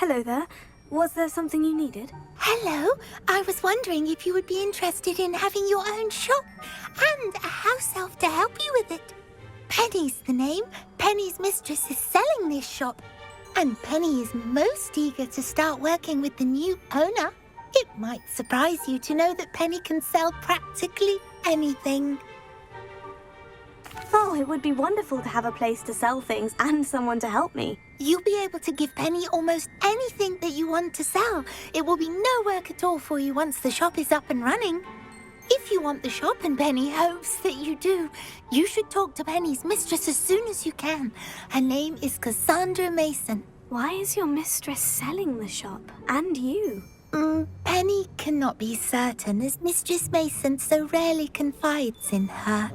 Hello there. Was there something you needed? Hello. I was wondering if you would be interested in having your own shop and a house elf to help you with it. Penny's the name. Penny's mistress is selling this shop. And Penny is most eager to start working with the new owner. It might surprise you to know that Penny can sell practically anything. Oh, it would be wonderful to have a place to sell things and someone to help me. You'll be able to give Penny almost anything that you want to sell. It will be no work at all for you once the shop is up and running. If you want the shop, and Penny hopes that you do, you should talk to Penny's mistress as soon as you can. Her name is Cassandra Mason. Why is your mistress selling the shop? And you? Penny cannot be certain, as Mistress Mason so rarely confides in her.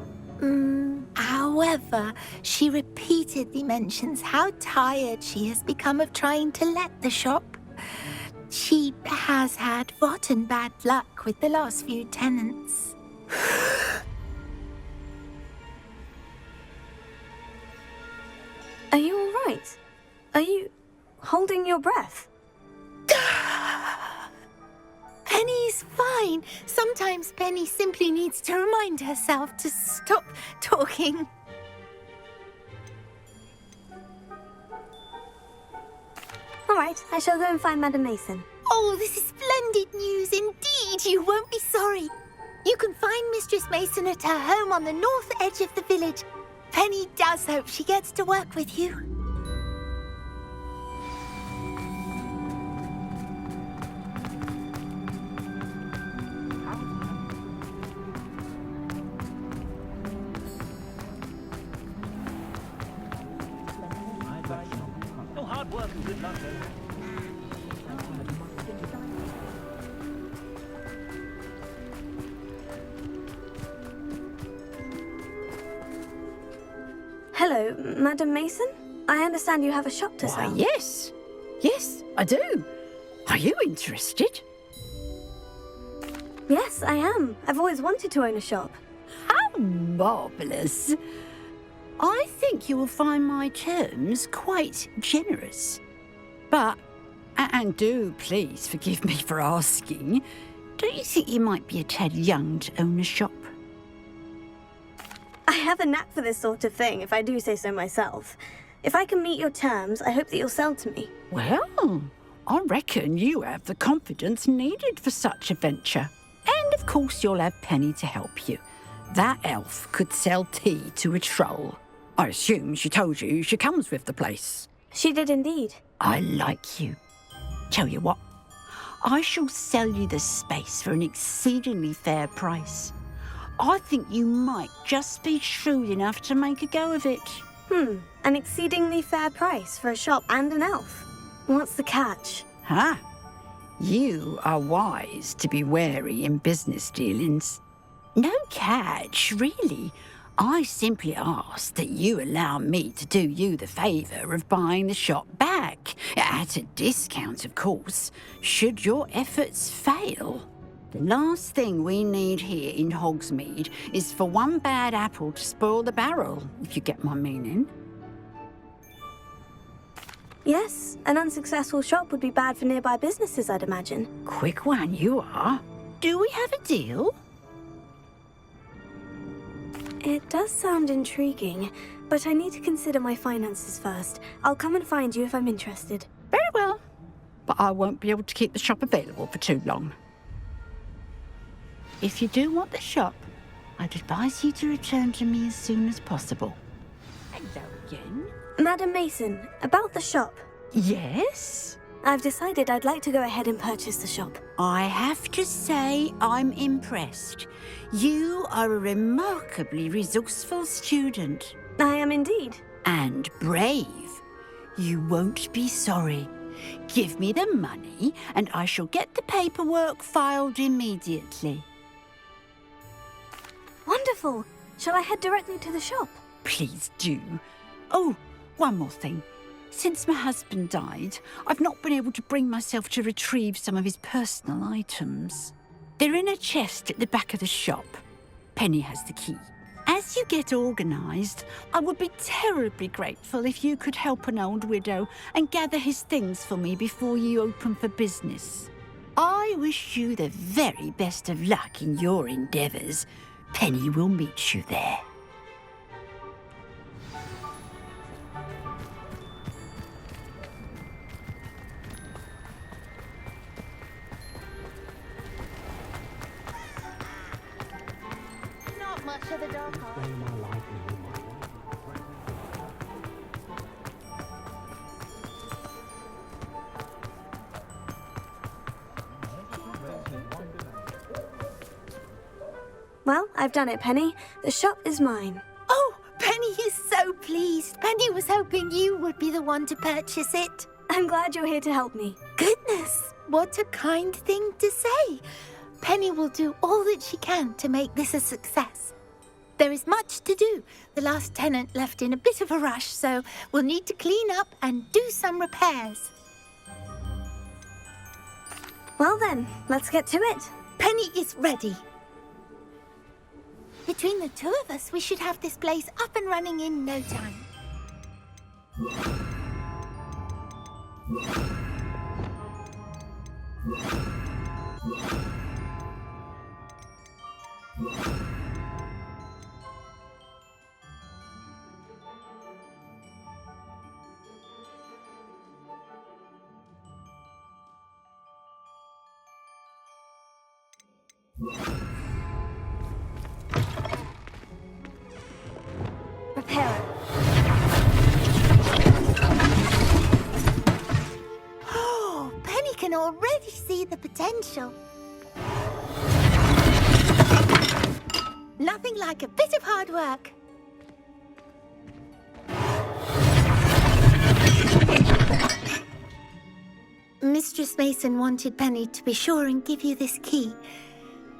However, she repeatedly mentions how tired she has become of trying to let the shop. She has had rotten bad luck with the last few tenants. Are you all right? Are you holding your breath? Penny's fine. Sometimes Penny simply needs to remind herself to stop talking. All right, I shall go and find Madame Mason. Oh, this is splendid news indeed. You won't be sorry. You can find Mistress Mason at her home on the north edge of the village. Penny does hope she gets to work with you. Oh, hard work and good luck, Hello, Madame Mason? I understand you have a shop to sell. Yes. Yes, I do. Are you interested? Yes, I am. I've always wanted to own a shop. How marvellous. I think you will find my terms quite generous. But, and do please forgive me for asking, don't you think you might be a tad young to own a shop? I have a knack for this sort of thing, if I do say so myself. If I can meet your terms, I hope that you'll sell to me. Well, I reckon you have the confidence needed for such a venture. And of course you'll have Penny to help you. That elf could sell tea to a troll. I assume she told you she comes with the place. She did indeed. I like you. Tell you what, I shall sell you the space for an exceedingly fair price. I think you might just be shrewd enough to make a go of it. An exceedingly fair price for a shop and an elf. What's the catch? Huh? You are wise to be wary in business dealings. No catch, really. I simply ask that you allow me to do you the favour of buying the shop back, at a discount, of course, should your efforts fail. The last thing we need here in Hogsmeade is for one bad apple to spoil the barrel, if you get my meaning. Yes, an unsuccessful shop would be bad for nearby businesses, I'd imagine. Quick one you are. Do we have a deal? It does sound intriguing, but I need to consider my finances first. I'll come and find you if I'm interested. Very well. But I won't be able to keep the shop available for too long. If you do want the shop, I'd advise you to return to me as soon as possible. Hello again. Madame Mason, about the shop. Yes? I've decided I'd like to go ahead and purchase the shop. I have to say I'm impressed. You are a remarkably resourceful student. I am indeed. And brave. You won't be sorry. Give me the money and I shall get the paperwork filed immediately. Wonderful. Shall I head directly to the shop? Please do. Oh, one more thing. Since my husband died, I've not been able to bring myself to retrieve some of his personal items. They're in a chest at the back of the shop. Penny has the key. As you get organised, I would be terribly grateful if you could help an old widow and gather his things for me before you open for business. I wish you the very best of luck in your endeavours. Penny will meet you there. Not much of the dark art. Well, I've done it, Penny. The shop is mine. Oh, Penny is so pleased. Penny was hoping you would be the one to purchase it. I'm glad you're here to help me. Goodness, what a kind thing to say. Penny will do all that she can to make this a success. There is much to do. The last tenant left in a bit of a rush, so we'll need to clean up and do some repairs. Well then, let's get to it. Penny is ready. Between the two of us, we should have this place up and running in no time. Prepare. Oh, Penny can already see the potential. Nothing like a bit of hard work. Mistress Mason wanted Penny to be sure and give you this key.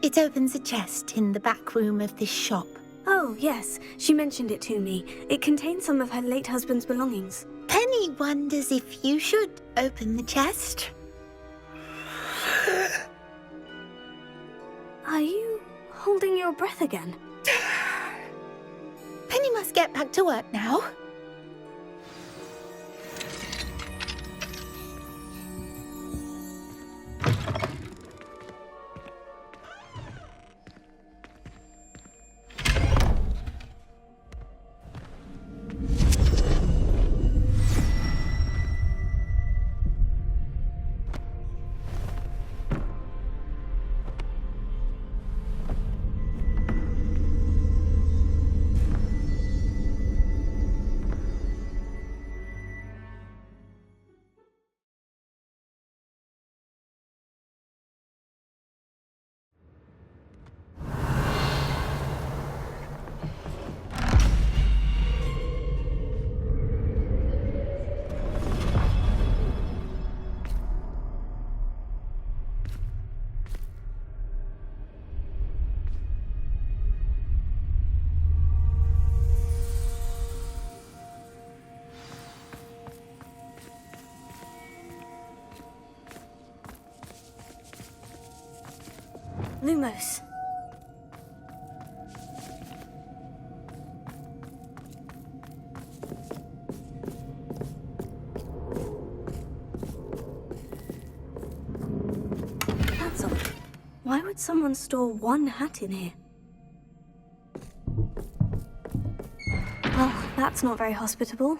It opens a chest in the back room of this shop. Oh, yes. She mentioned it to me. It contains some of her late husband's belongings. Penny wonders if you should open the chest. Are you holding your breath again? Penny must get back to work now. Lumos. That's odd. Why would someone store one hat in here? Well, that's not very hospitable.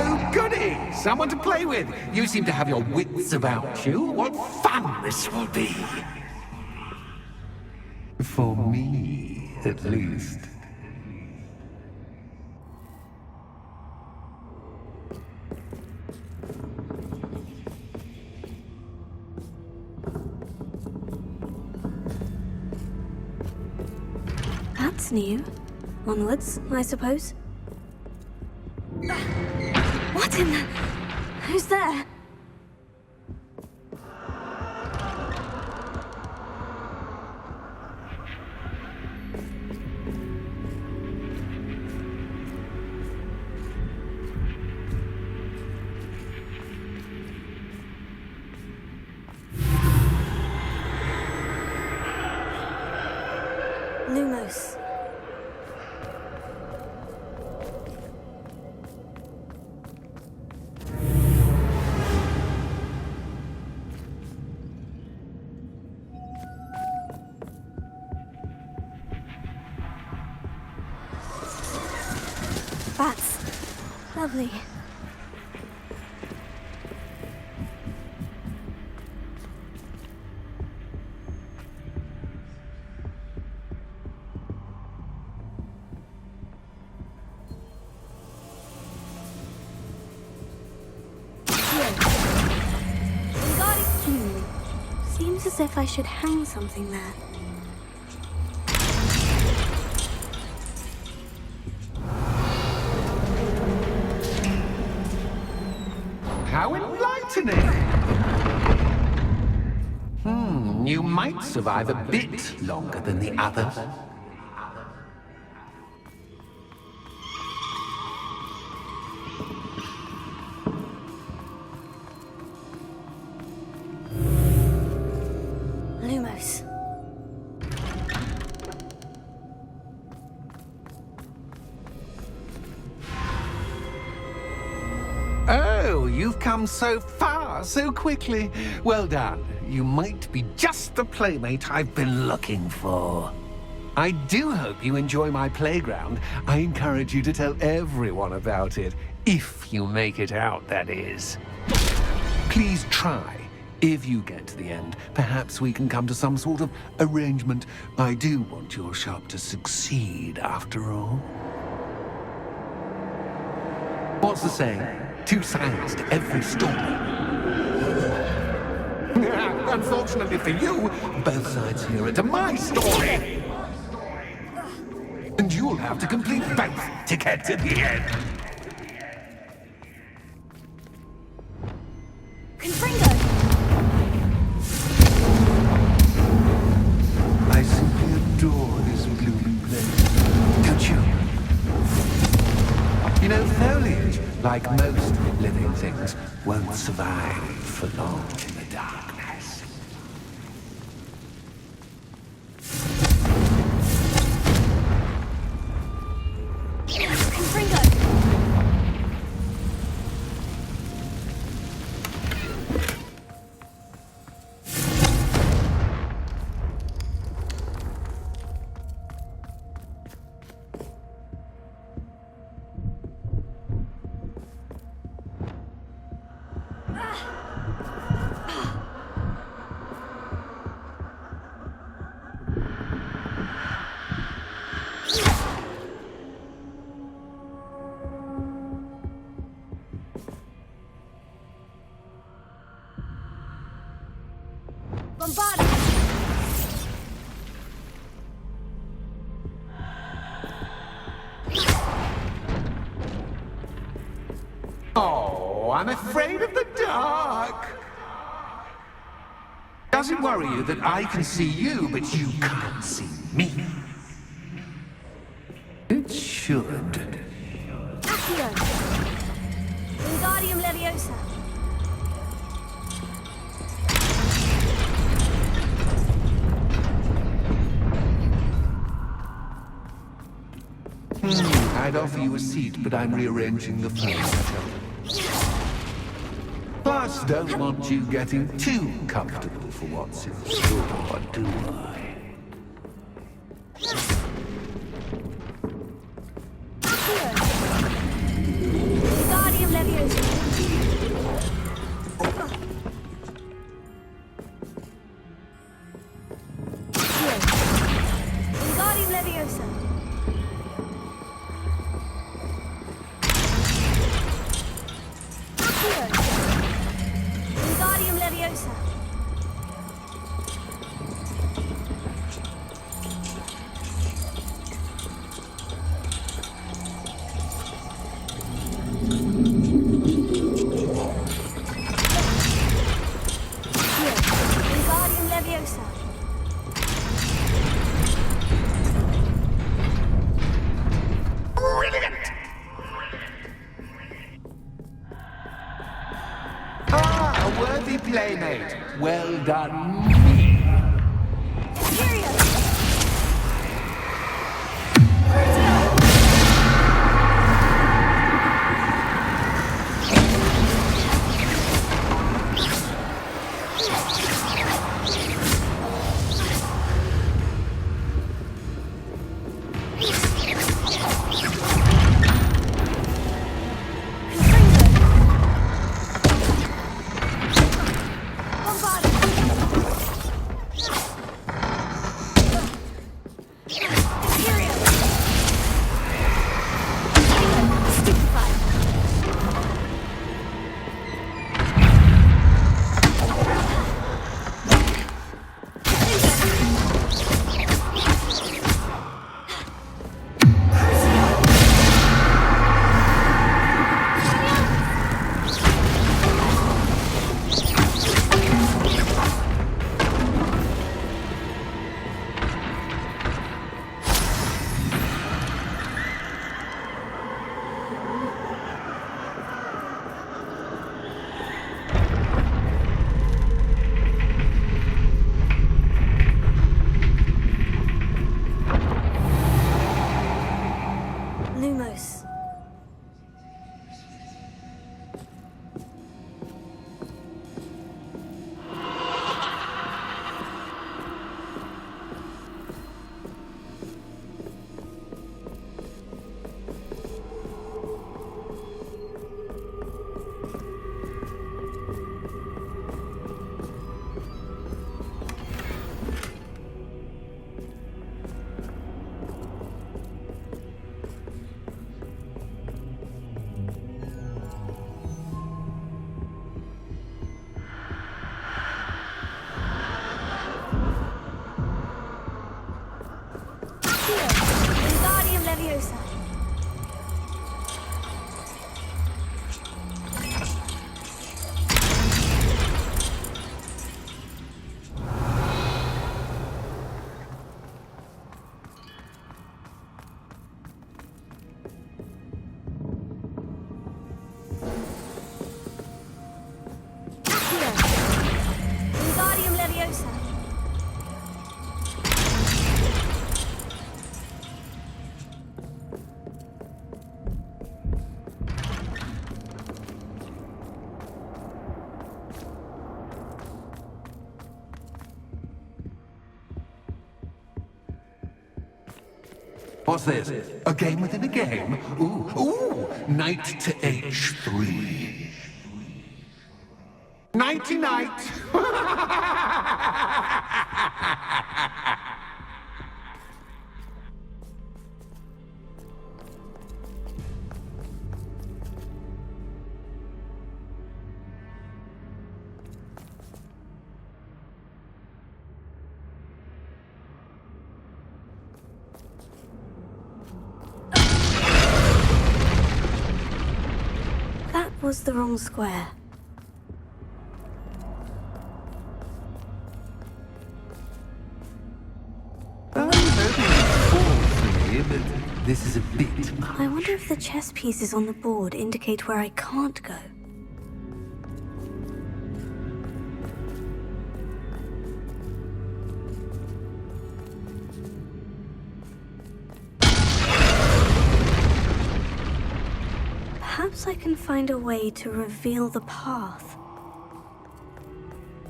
Oh, goody! Someone to play with. You seem to have your wits about you. What fun this will be. For me, at least. That's new. Onwards, I suppose. What in the... Who's there? Lumos. Bats. Lovely. Seems as if I should hang something there. How enlightening! You might survive a bit longer than the others. Lumos. Oh, you've come so far so quickly. Well done. You might be just the playmate I've been looking for. I do hope you enjoy my playground. I encourage you to tell everyone about it. If you make it out, that is. Please try. If you get to the end, perhaps we can come to some sort of arrangement. I do want your shop to succeed, after all. What's the saying? Two sides to every story. Unfortunately for you, both sides hear it to my story. And you'll have to complete both to get to the end. Confringo! I simply adore this blooming place. Don't you? You know, foliage, like most living things, won't survive for long in the darkness. Confringo! Bombard! Oh, I'm afraid of the dark. Does it worry you that I can see you, but you can't see me? It should. Accio! Wingardium Leviosa! I'd offer you a seat, but I'm rearranging the furniture. Plus, don't want you getting too comfortable for what's in store, do I? Accio! Wingardium Leviosa! Accio! Wingardium Leviosa! Wingardium Leviosa! Wingardium Leviosa! Brilliant! Ah, a worthy playmate. Well done, me. Furious! What's this? A game within a game? Ooh, knight to h3. Nighty-night! That was the wrong square. I'm hoping it falls for me, but this is a bit much. I wonder if the chess pieces on the board indicate where I can't go. Perhaps I can find a way to reveal the path.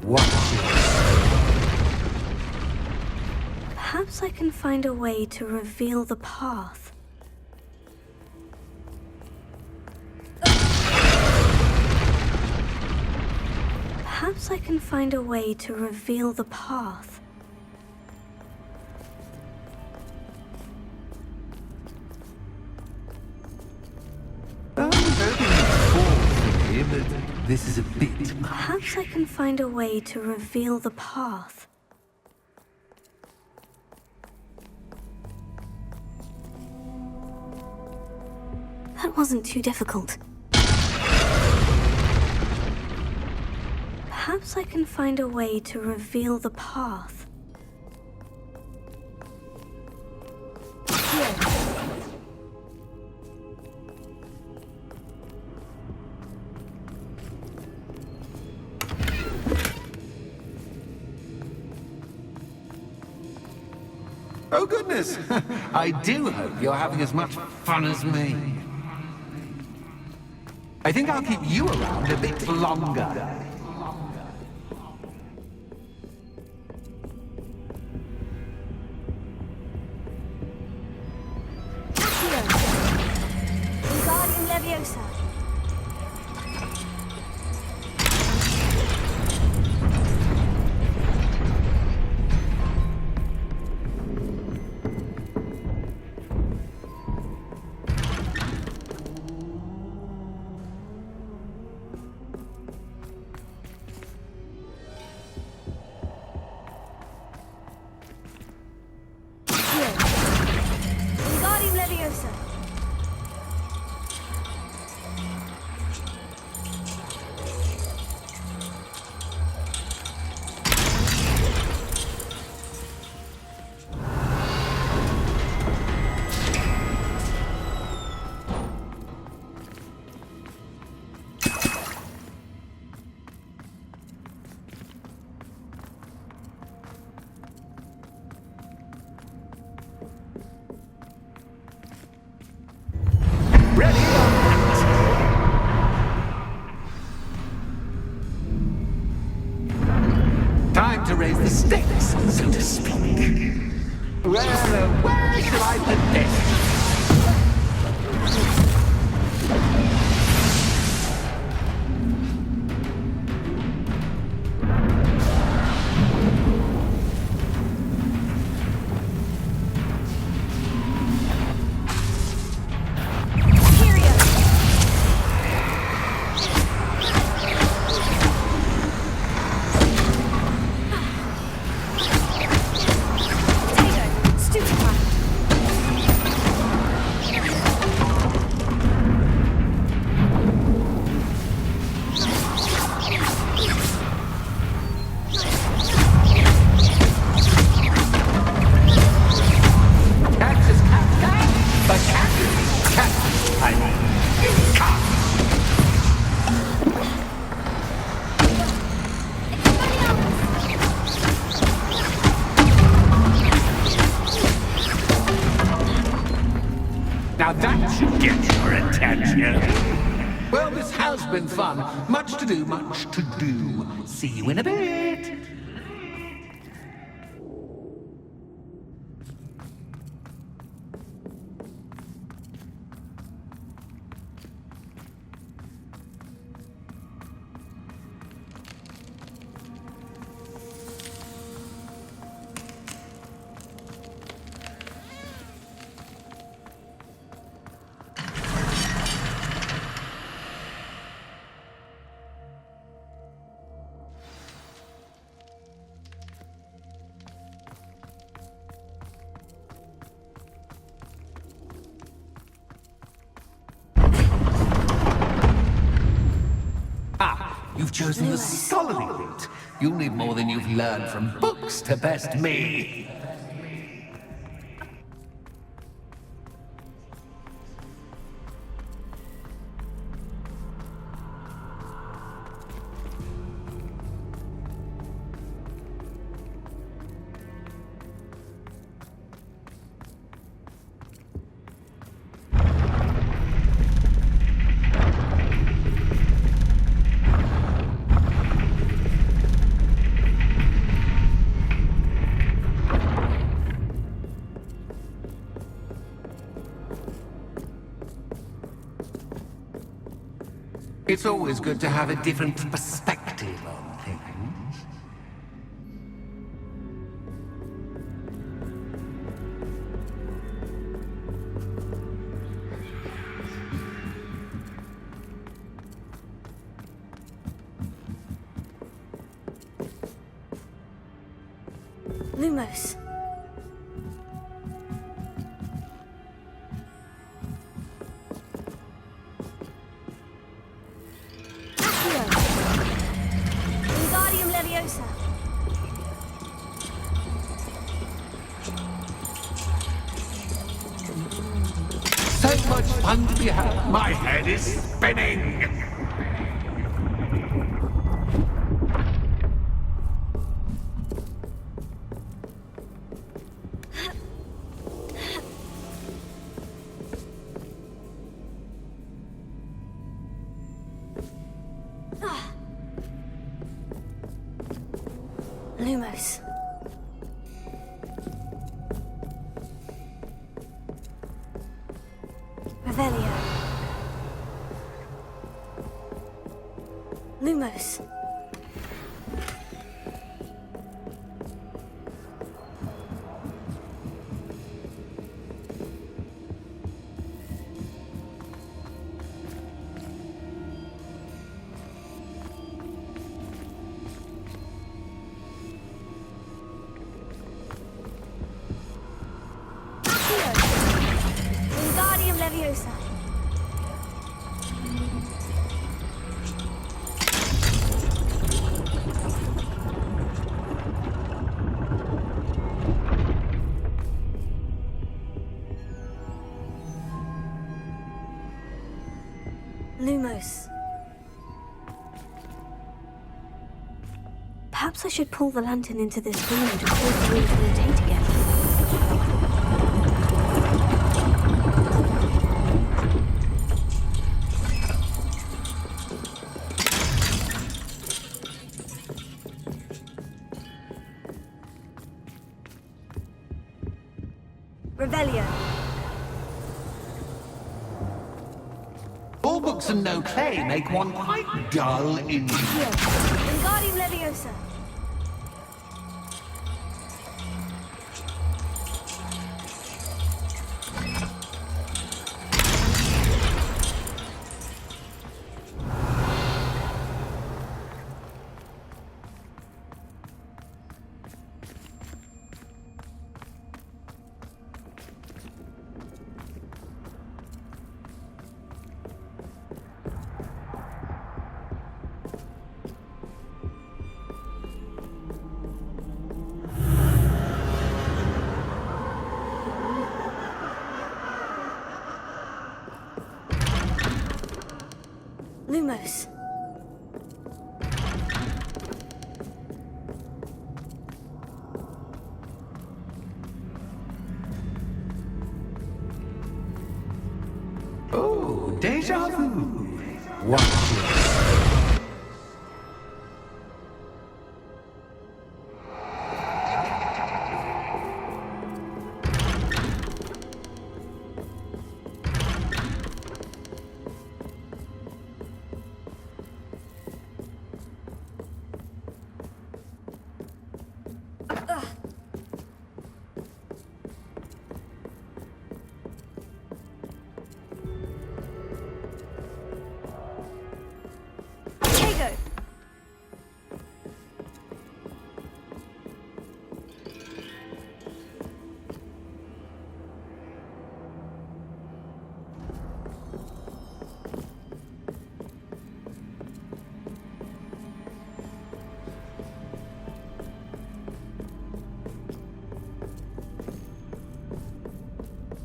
Watch yourself. Perhaps I can find a way to reveal the path. Perhaps I can find a way to reveal the path. I'm hoping it falls for me, but this is a bit much. Perhaps I can find a way to reveal the path. That wasn't too difficult. Perhaps I can find a way to reveal the path. Here. Oh, goodness! I do hope you're having as much fun as me. I think I'll keep you around a bit longer. Wingardium Leviosa. Wingardium Leviosa. Ready? Time to raise the stakes, so to speak. Where shall I put this? Now that should get your attention. Well, this has been fun. Much to do, much to do. See you in a bit. chosen the scholarly route. You'll need more than you've learned from books to best me. It's always good to have a different perspective on things. Lumos. Wingardium Leviosa. So much fun to be had. My head is spinning. Lumos. Revelio. Lumos. Wingardium Leviosa. Lumos. Perhaps I should pull the lantern into this room to cause the room to rotate again. Revelio. All books and no clay make one quite dull indeed. Wingardium Leviosa. Lumos. Oh, deja vu. Watch this.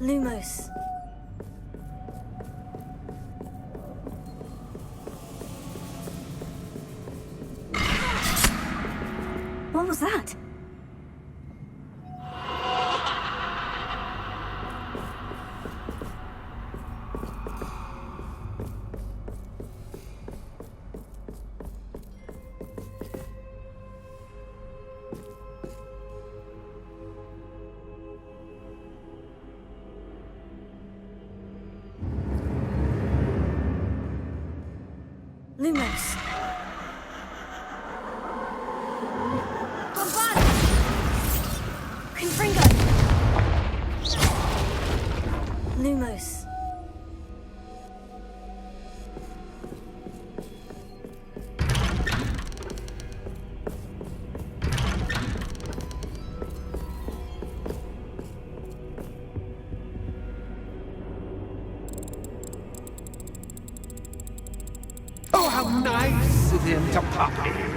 Lumos. What was that? Lumos. Bombard! Confringo! Lumos. Oh, how nice of him to pop in.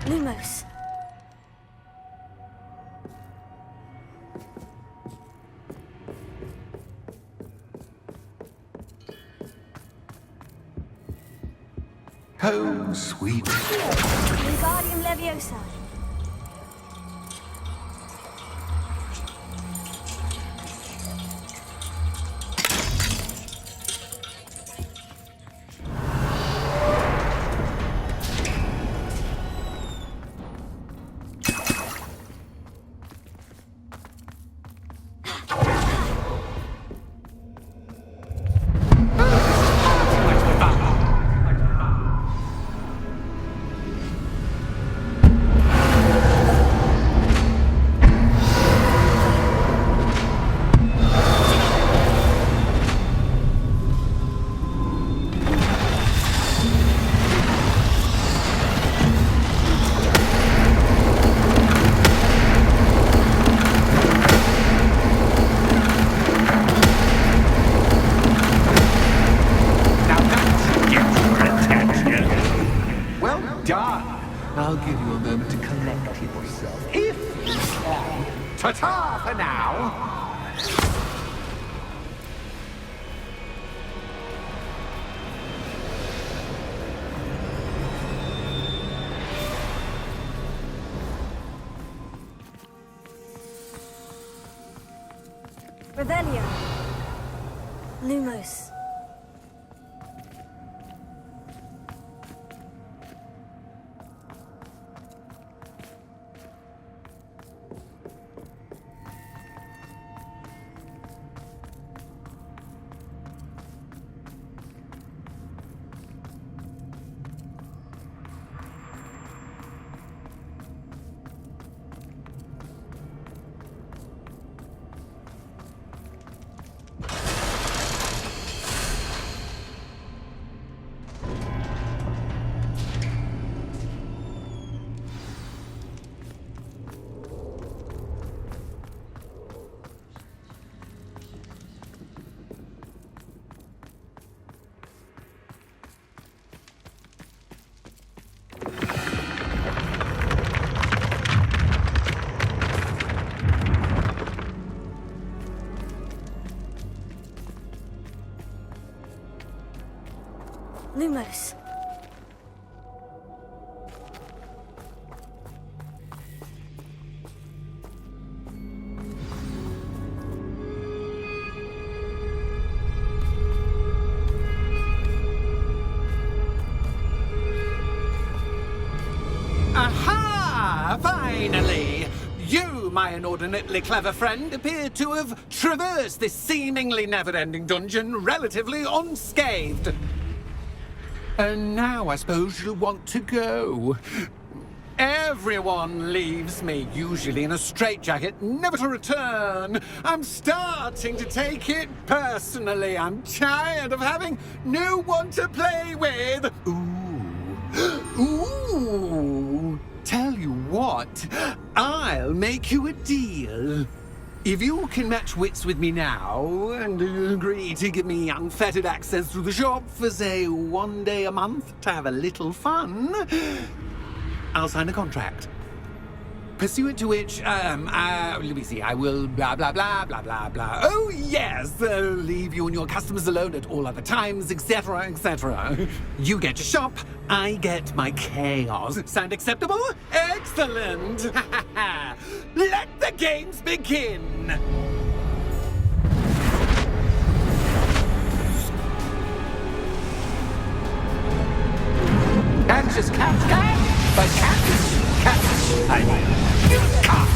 Lumos. Oh, sweet. Wingardium Leviosa. I'll give you a moment to collect yourself, if you can. Ta-ta for now! Revelio. Lumos. Vamos. Aha! Finally! You, my inordinately clever friend, appear to have traversed this seemingly never-ending dungeon relatively unscathed. And now I suppose you'll want to go. Everyone leaves me, usually in a straitjacket, never to return. I'm starting to take it personally. I'm tired of having no one to play with. Ooh. Tell you what, I'll make you a deal. If you can match wits with me now and agree to give me unfettered access to the shop for, say, 1 day a month to have a little fun, I'll sign a contract. Pursuant to which, let me see, I will blah, blah, blah, blah, blah, blah. Oh, yes, leave you and your customers alone at all other times, etc., etc. You get your shop, I get my chaos. Sound acceptable? Excellent! Let the games begin! Anxious cat, but cat, I mean, cat.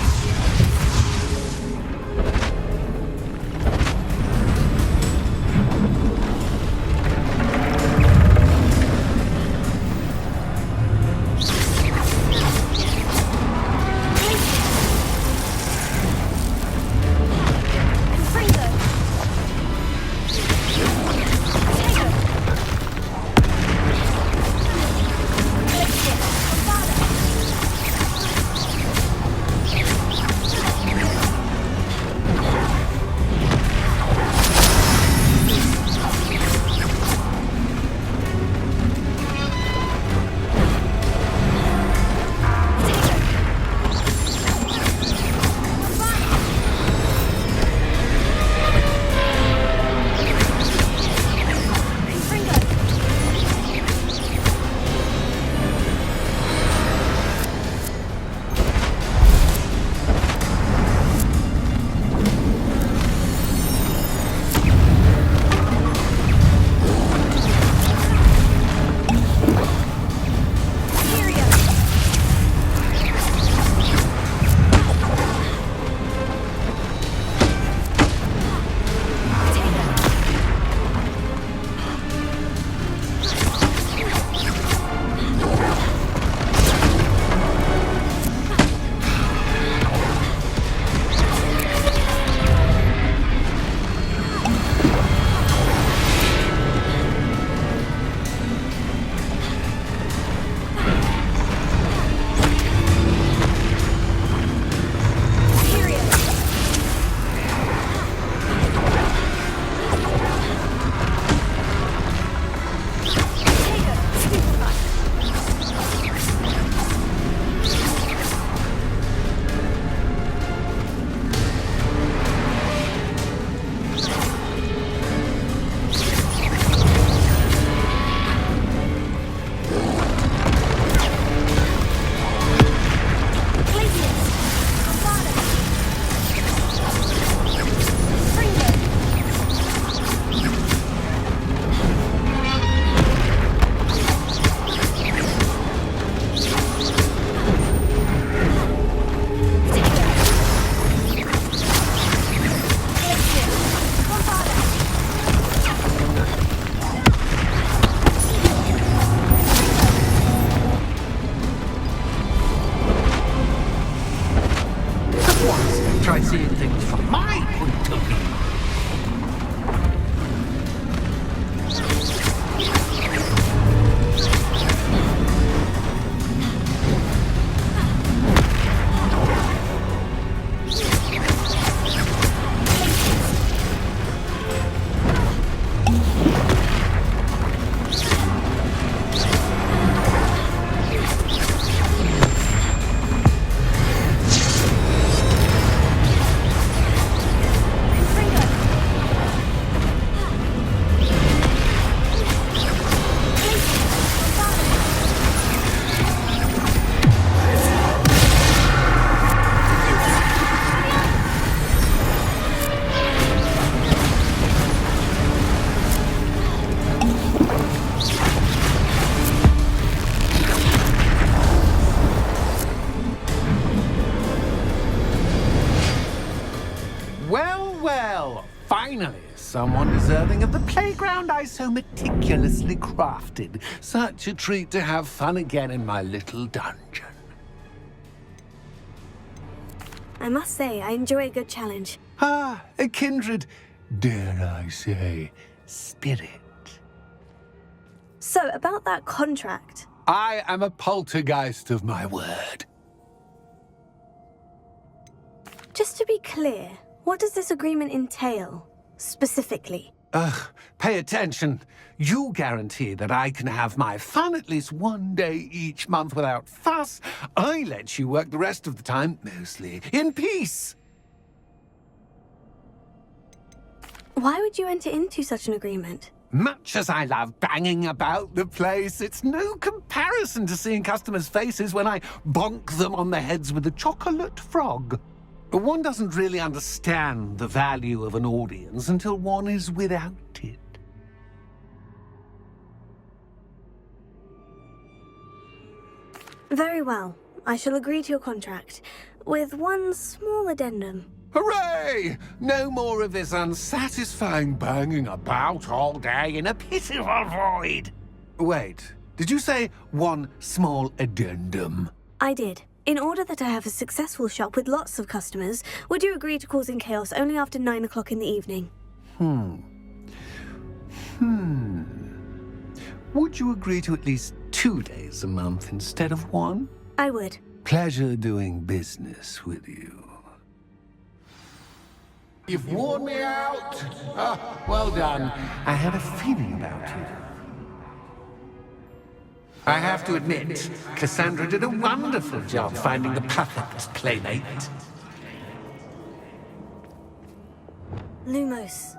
Finally, someone deserving of the playground I so meticulously crafted. Such a treat to have fun again in my little dungeon. I must say, I enjoy a good challenge. Ah, a kindred, dare I say, spirit. So, about that contract. I am a poltergeist of my word. Just to be clear, what does this agreement entail, specifically? Pay attention. You guarantee that I can have my fun at least one day each month without fuss. I let you work the rest of the time, mostly in peace. Why would you enter into such an agreement? Much as I love banging about the place, it's no comparison to seeing customers' faces when I bonk them on the heads with a chocolate frog. One doesn't really understand the value of an audience until one is without it. Very well. I shall agree to your contract, with one small addendum. Hooray! No more of this unsatisfying banging about all day in a pitiful void. Wait, did you say one small addendum? I did. In order that I have a successful shop with lots of customers, would you agree to causing chaos only after 9 o'clock in the evening? Would you agree to at least 2 days a month instead of one? I would. Pleasure doing business with you. You've worn me out. Ah, well done. I had a feeling about you. I have to admit, Cassandra did a wonderful job finding the perfect playmate. Lumos.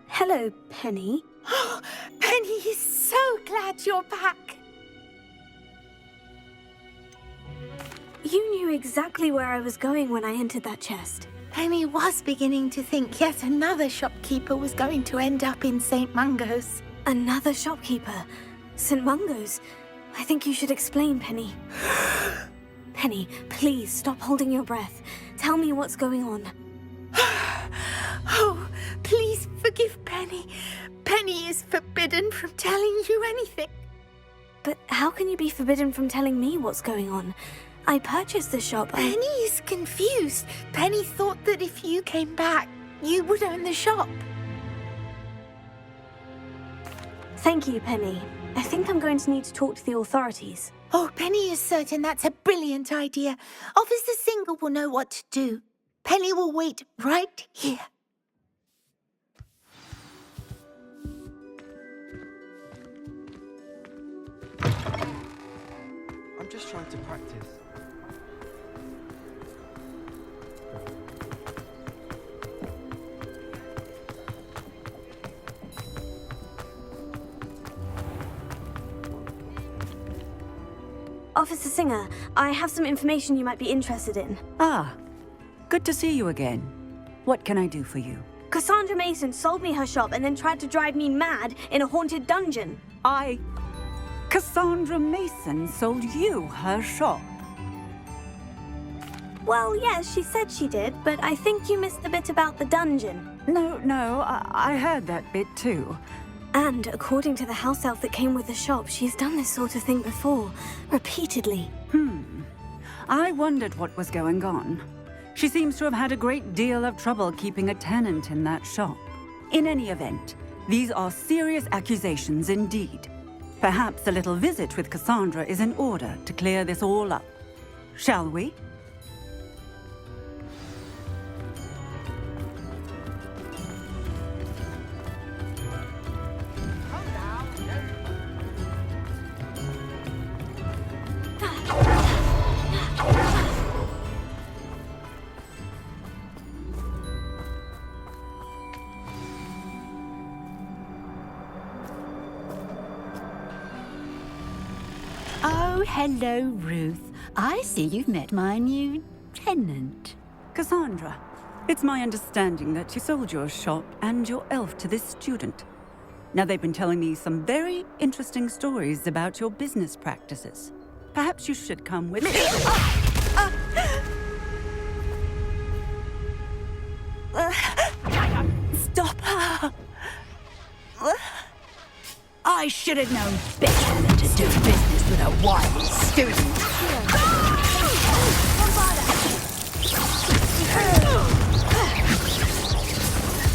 Hello, Penny. Penny is so glad you're back. You knew exactly where I was going when I entered that chest. Penny was beginning to think yet another shopkeeper was going to end up in St. Mungo's. Another shopkeeper. St. Mungo's. I think you should explain, Penny. Penny, please stop holding your breath. Tell me what's going on. Oh, please forgive Penny. Penny is forbidden from telling you anything. But how can you be forbidden from telling me what's going on? I purchased the shop. Penny is confused. Penny thought that if you came back, you would own the shop. Thank you, Penny. I think I'm going to need to talk to the authorities. Oh, Penny is certain that's a brilliant idea. Officer Singer will know what to do. Penny will wait right here. I'm just trying to practice. Officer Singer, I have some information you might be interested in. Ah, good to see you again. What can I do for you? Cassandra Mason sold me her shop and then tried to drive me mad in a haunted dungeon. Cassandra Mason sold you her shop. Well, yes, she said she did, but I think you missed the bit about the dungeon. No, I heard that bit too. And according to the house elf that came with the shop, she's done this sort of thing before, repeatedly. I wondered what was going on. She seems to have had a great deal of trouble keeping a tenant in that shop. In any event, these are serious accusations indeed. Perhaps a little visit with Cassandra is in order to clear this all up. Shall we? Oh, hello, Ruth. I see you've met my new tenant. Cassandra, it's my understanding that you sold your shop and your elf to this student. Now, they've been telling me some very interesting stories about your business practices. Perhaps you should come with me. Stop her! I should have known better than to do business with a wise student.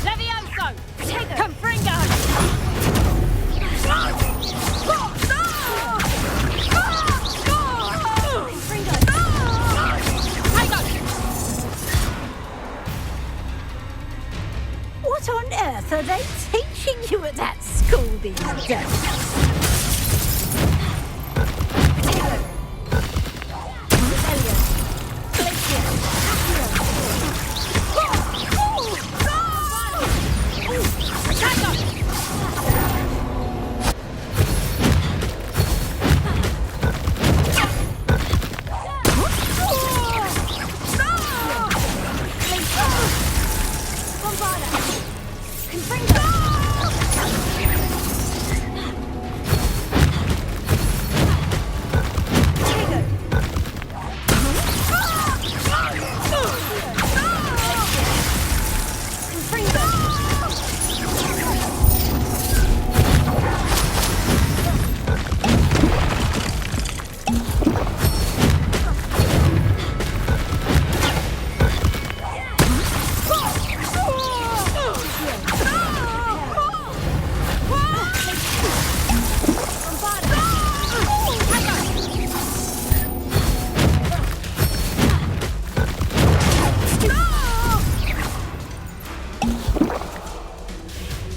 Levioso! Confringo! What on earth are they teaching you at that school these days?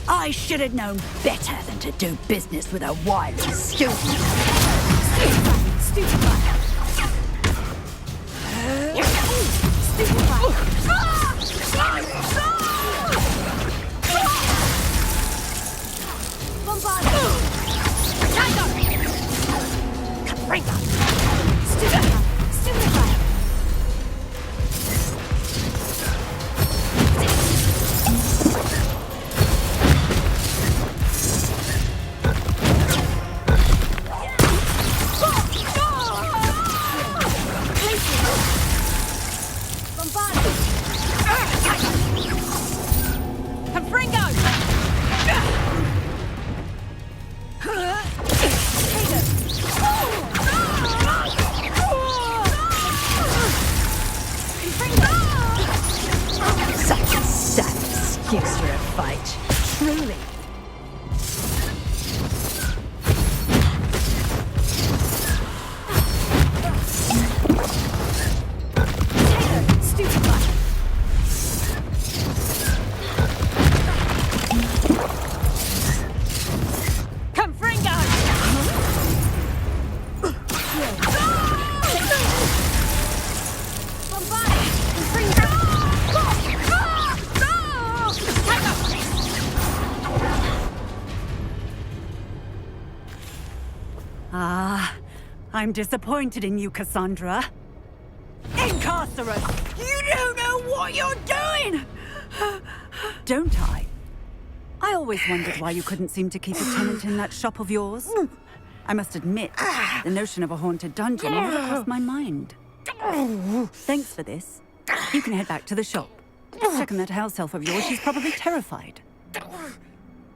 I should have known better than to do business with a wily student. Such a sad excuse for a fight. Truly. I'm disappointed in you, Cassandra. Incarcerate! You don't know what you're doing! Don't I? I always wondered why you couldn't seem to keep a tenant in that shop of yours. I must admit, the notion of a haunted dungeon never crossed my mind. Thanks for this. You can head back to the shop. Check on that house elf of yours. She's probably terrified.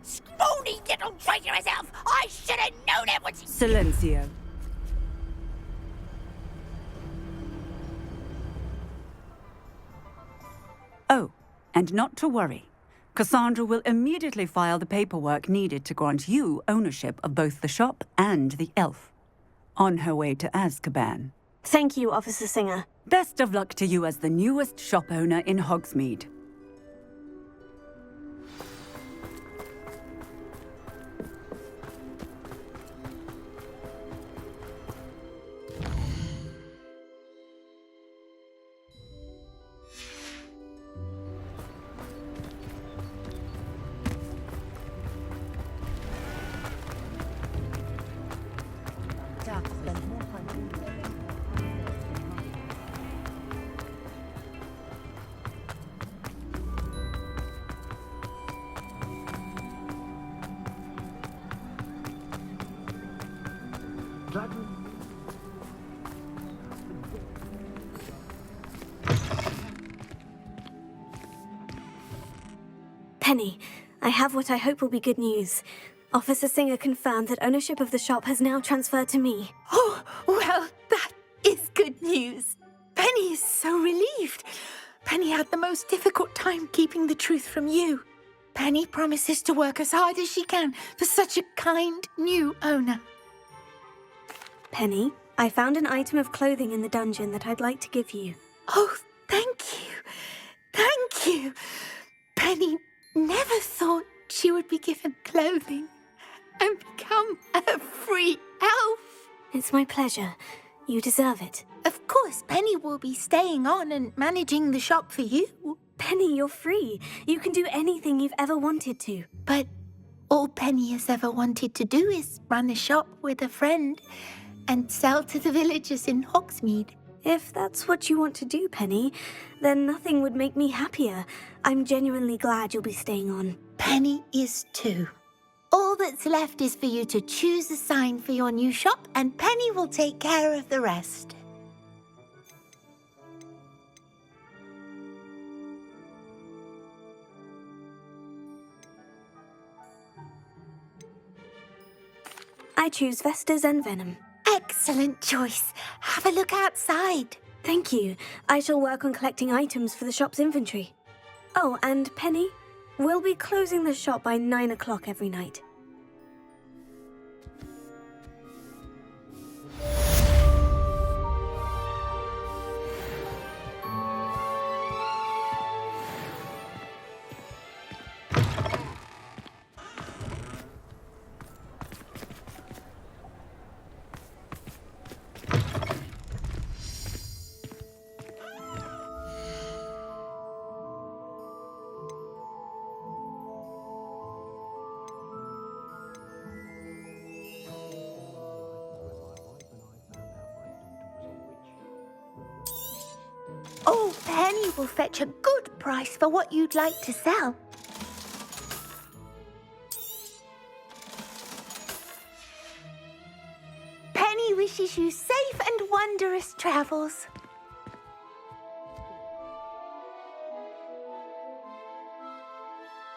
Scrawny little traitor herself! I should have known it was... Silencio. Oh, and not to worry. Cassandra will immediately file the paperwork needed to grant you ownership of both the shop and the elf. On her way to Azkaban. Thank you, Officer Singer. Best of luck to you as the newest shop owner in Hogsmeade. Penny, I have what I hope will be good news. Officer Singer confirmed that ownership of the shop has now transferred to me. Oh, well, that is good news. Penny is so relieved. Penny had the most difficult time keeping the truth from you. Penny promises to work as hard as she can for such a kind new owner. Penny, I found an item of clothing in the dungeon that I'd like to give you. Oh, thank you. Thank you. Penny never thought she would be given clothing and become a free elf. It's my pleasure. You deserve it. Of course, Penny will be staying on and managing the shop for you. Penny, you're free. You can do anything you've ever wanted to. But all Penny has ever wanted to do is run a shop with a friend and sell to the villagers in Hogsmeade. If that's what you want to do, Penny, then nothing would make me happier. I'm genuinely glad you'll be staying on. Penny is too. All that's left is for you to choose a sign for your new shop, and Penny will take care of the rest. I choose Vestas and Venom. Excellent choice. Have a look outside. Thank you. I shall work on collecting items for the shop's inventory. Oh, and Penny, we'll be closing the shop by 9 o'clock every night. Oh, Penny will fetch a good price for what you'd like to sell. Penny wishes you safe and wondrous travels.